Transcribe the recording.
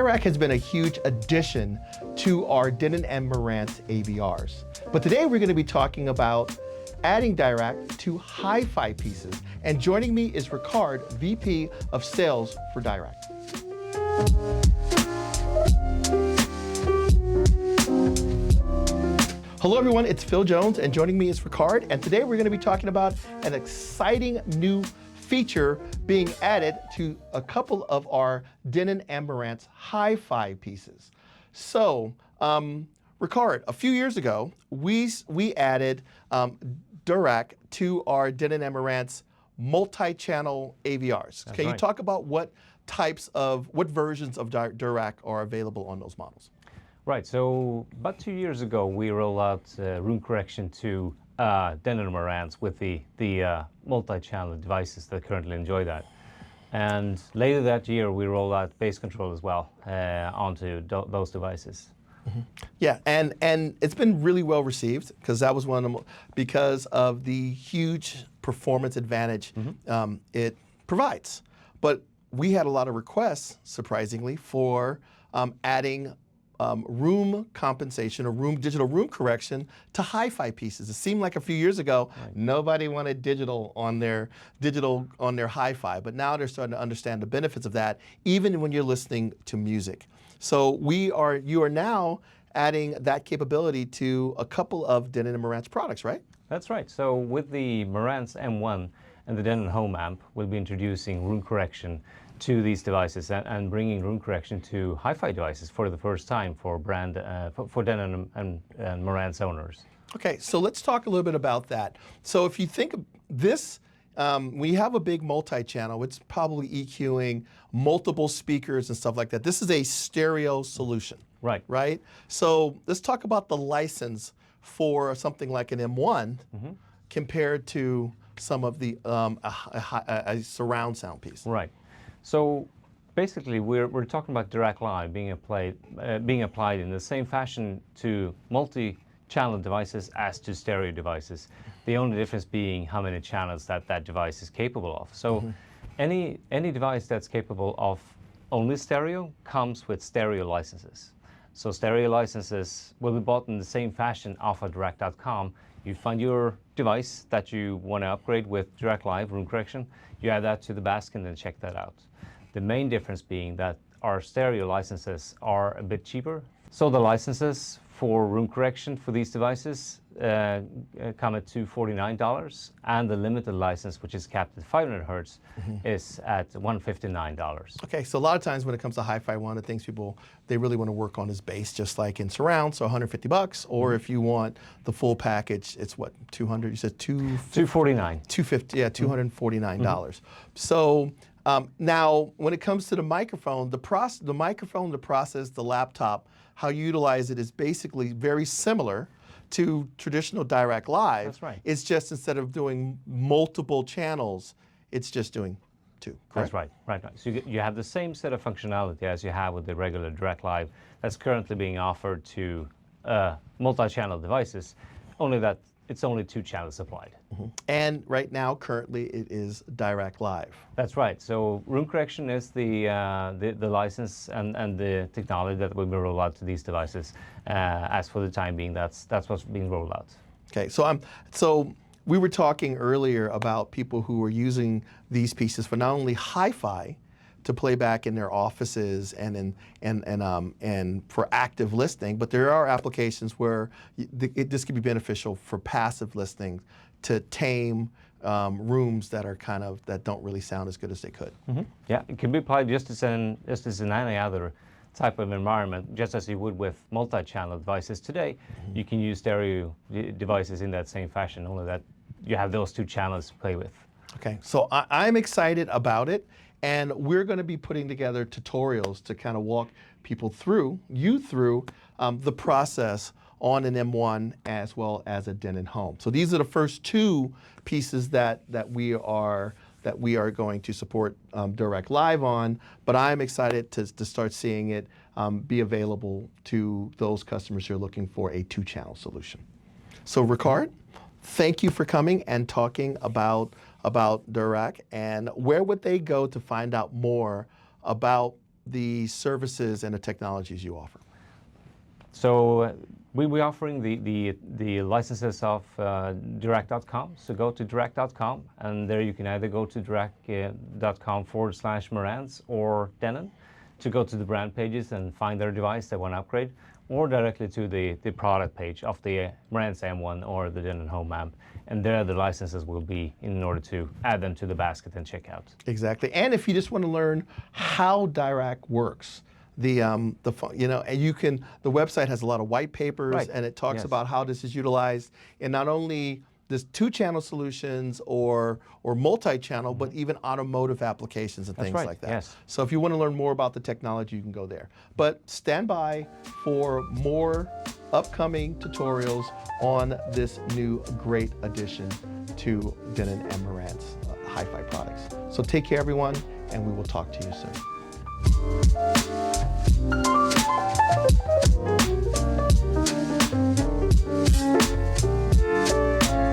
DIRAC has been a huge addition to our Denon and Marantz AVRs. But today we're going to be talking about adding DIRAC to hi-fi pieces. And joining me is Ricard, VP of Sales for DIRAC. Hello everyone, it's Phil Jones, and joining me is Ricard, and today we're going to be talking about an exciting new feature being added to a couple of our Denon and Marantz hi-fi pieces. So, Ricard, a few years ago, we added DIRAC to our Denon and Marantz multi-channel AVRs. Can you talk about what versions of DIRAC are available on those models? Right, so about 2 years ago, we rolled out room correction to Denon and Marantz with the multi-channel devices that currently enjoy that. And later that year, we rolled out bass control as well onto those devices. Mm-hmm. Yeah, and it's been really well received because that was one of them, because of the huge performance advantage it provides. But we had a lot of requests, surprisingly, for adding room compensation or digital room correction to hi-fi pieces. It seemed like a few years ago, nobody wanted digital on their hi-fi, but now they're starting to understand the benefits of that, even when you're listening to music. So you are now adding that capability to a couple of Denon and Marantz products, right? That's right. So with the Marantz M1 and the Denon Home Amp, we'll be introducing room correction to these devices and bringing room correction to hi-fi devices for the first time for Denon and Marantz owners. Okay, so let's talk a little bit about that. So if you think of this, when you have a big multi-channel, it's probably EQing multiple speakers and stuff like that. This is a stereo solution. Right. Right? So let's talk about the license for something like an M1 compared to some of the a surround sound piece. Right. So basically, we're talking about DIRAC Live being applied in the same fashion to multi-channel devices as to stereo devices. The only difference being how many channels that device is capable of. So any device that's capable of only stereo comes with stereo licenses. So stereo licenses will be bought in the same fashion off of DIRAC.com. You find your device that you want to upgrade with DIRAC Live Room Correction, you add that to the basket and check that out. The main difference being that our stereo licenses are a bit cheaper. So the licenses for room correction for these devices come at $249, and the limited license, which is capped at 500 hertz, is at $159. Okay, so a lot of times when it comes to hi-fi, one of the things they really want to work on is bass, just like in surround, so $150. Or if you want the full package, it's what, 200? You said $249. $250, yeah, $249. So now, when it comes to the microphone, the microphone, the process, the laptop, how you utilize it is basically very similar to traditional DIRAC Live. That's right. It's just instead of doing multiple channels, it's just doing two, correct? That's right, right. So you have the same set of functionality as you have with the regular DIRAC Live that's currently being offered to multi-channel devices, only that it's only 2 channels supplied. And right now, currently, it is DIRAC Live. That's right. So room correction is the license and the technology that will be rolled out to these devices. As for the time being, that's what's being rolled out. Okay. So we were talking earlier about people who are using these pieces for not only hi-fi to play back in their offices and for active listening, but there are applications where this could be beneficial for passive listening to tame rooms that don't really sound as good as they could. Yeah, it can be applied just as in any other type of environment, just as you would with multi-channel devices today. You can use stereo devices in that same fashion, only that you have those 2 channels to play with. Okay, so I'm excited about it. And we're going to be putting together tutorials to kind of walk people through the process on an M1 as well as a Denon Home. So these are the first 2 pieces that we are going to support DIRAC Live on. But I'm excited to start seeing it be available to those customers who are looking for a 2-channel solution. So Ricard, thank you for coming and talking about DIRAC, and where would they go to find out more about the services and the technologies you offer? So we're offering the licenses of DIRAC.com. So go to DIRAC.com, and there you can either go to DIRAC.com/Marantz or Denon to go to the brand pages and find their device they want to upgrade, or directly to the product page of the Marantz M1 or the Denon Home Amp. And there the licenses will be in order to add them to the basket and check out. Exactly. And if you just want to learn how DIRAC works, and you can, the website has a lot of white papers, Right. and it talks Yes. about how this is utilized in not only this 2-channel solutions or multi-channel, but even automotive applications and That's things right. like that. Yes. So if you want to learn more about the technology, you can go there. But stand by for more upcoming tutorials on this new great addition to Denon and Marantz hi-fi products. So take care, everyone, and we will talk to you soon.